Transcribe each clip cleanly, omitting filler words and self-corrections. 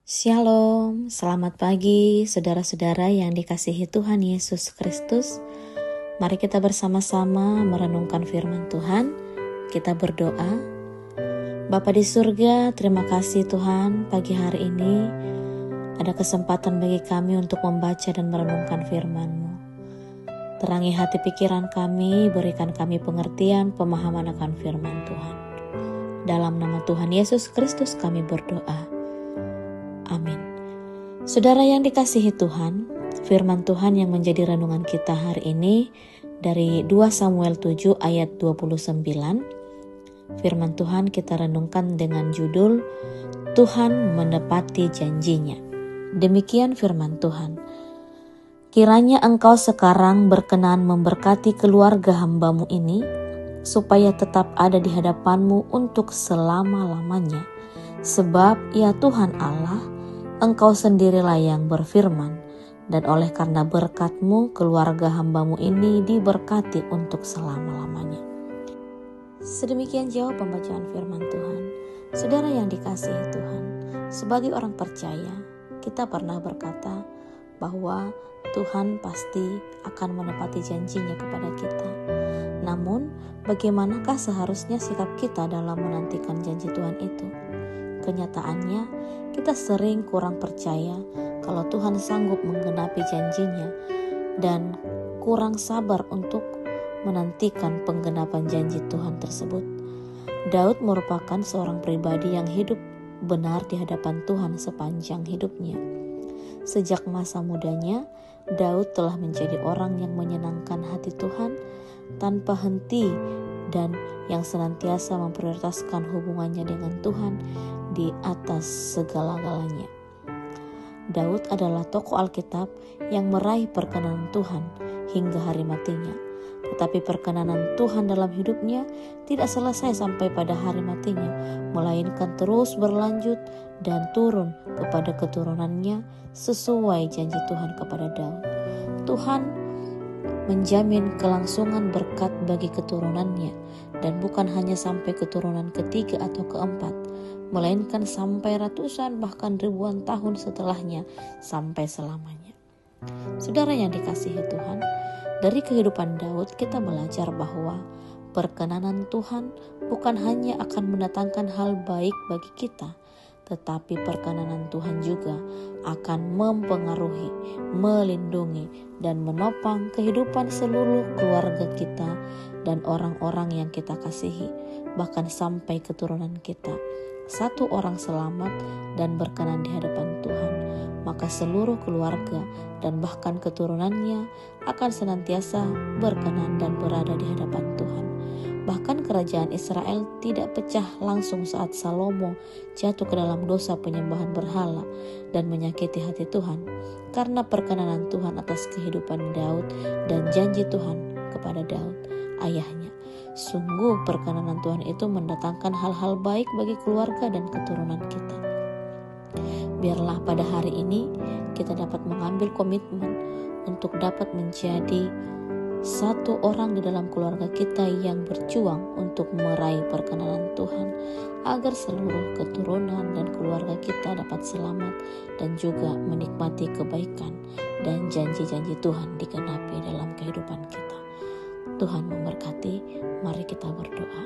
Shalom, selamat pagi saudara-saudara yang dikasihi Tuhan Yesus Kristus. Mari kita bersama-sama merenungkan firman Tuhan. Kita berdoa. Bapa di surga, terima kasih Tuhan, pagi hari ini ada kesempatan bagi kami untuk membaca dan merenungkan firman-Mu. Terangi hati pikiran kami, berikan kami pengertian, pemahaman akan firman Tuhan. Dalam nama Tuhan Yesus Kristus kami berdoa. Amin. Saudara yang dikasihi Tuhan, firman Tuhan yang menjadi renungan kita hari ini dari 2 Samuel 7 ayat 29. Firman Tuhan kita renungkan dengan judul Tuhan menepati janjinya. Demikian firman Tuhan. Kiranya engkau sekarang berkenan memberkati keluarga hambamu ini, supaya tetap ada di hadapanmu untuk selama-lamanya. Sebab ya Tuhan Allah, Engkau sendirilah yang berfirman, dan oleh karena berkat-Mu keluarga hambamu ini diberkati untuk selama-lamanya. Sedemikian jauh pembacaan firman Tuhan. Saudara yang dikasihi Tuhan, sebagai orang percaya, kita pernah berkata bahwa Tuhan pasti akan menepati janjinya kepada kita. Namun, bagaimanakah seharusnya sikap kita dalam menantikan janji Tuhan itu? Kenyataannya, kita sering kurang percaya kalau Tuhan sanggup menggenapi janjinya dan kurang sabar untuk menantikan penggenapan janji Tuhan tersebut. Daud merupakan seorang pribadi yang hidup benar di hadapan Tuhan sepanjang hidupnya. Sejak masa mudanya, Daud telah menjadi orang yang menyenangkan hati Tuhan tanpa henti dan yang senantiasa memprioritaskan hubungannya dengan Tuhan di atas segala-galanya. Daud adalah tokoh Alkitab yang meraih perkenanan Tuhan hingga hari matinya. Tetapi perkenanan Tuhan dalam hidupnya tidak selesai sampai pada hari matinya, melainkan terus berlanjut dan turun kepada keturunannya sesuai janji Tuhan kepada Daud. Tuhan menjamin kelangsungan berkat bagi keturunannya, dan bukan hanya sampai keturunan ketiga atau keempat, melainkan sampai ratusan bahkan ribuan tahun setelahnya sampai selamanya. Saudara yang dikasihi Tuhan, dari kehidupan Daud kita belajar bahwa perkenanan Tuhan bukan hanya akan mendatangkan hal baik bagi kita, tetapi perkenanan Tuhan juga akan mempengaruhi, melindungi, dan menopang kehidupan seluruh keluarga kita dan orang-orang yang kita kasihi, bahkan sampai keturunan kita. Satu orang selamat dan berkenan di hadapan Tuhan, maka seluruh keluarga dan bahkan keturunannya akan senantiasa berkenan dan berada di hadapan Tuhan. Bahkan kerajaan Israel tidak pecah langsung saat Salomo jatuh ke dalam dosa penyembahan berhala dan menyakiti hati Tuhan, karena perkenanan Tuhan atas kehidupan Daud dan janji Tuhan kepada Daud, ayahnya. Sungguh perkenanan Tuhan itu mendatangkan hal-hal baik bagi keluarga dan keturunan kita. Biarlah pada hari ini kita dapat mengambil komitmen untuk dapat menjadi satu orang di dalam keluarga kita yang berjuang untuk meraih perkenanan Tuhan, agar seluruh keturunan dan keluarga kita dapat selamat dan juga menikmati kebaikan dan janji-janji Tuhan digenapi dalam kehidupan kita. Tuhan memberkati. Mari kita berdoa.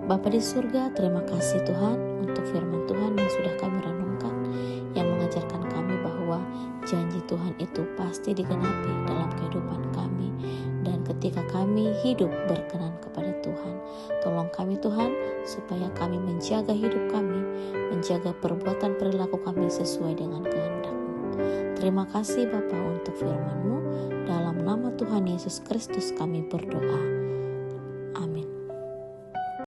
Bapa di surga, terima kasih Tuhan untuk firman Tuhan yang sudah kami renungkan, yang mengajarkan kami bahwa janji Tuhan itu pasti digenapi dalam kehidupan kami. Dan ketika kami hidup berkenan kepada Tuhan, tolong kami Tuhan supaya kami menjaga hidup kami, menjaga perbuatan perilaku kami sesuai dengan kehendak-Mu. Terima kasih Bapa untuk firman-Mu. Dalam nama Tuhan Yesus Kristus kami berdoa. Amin.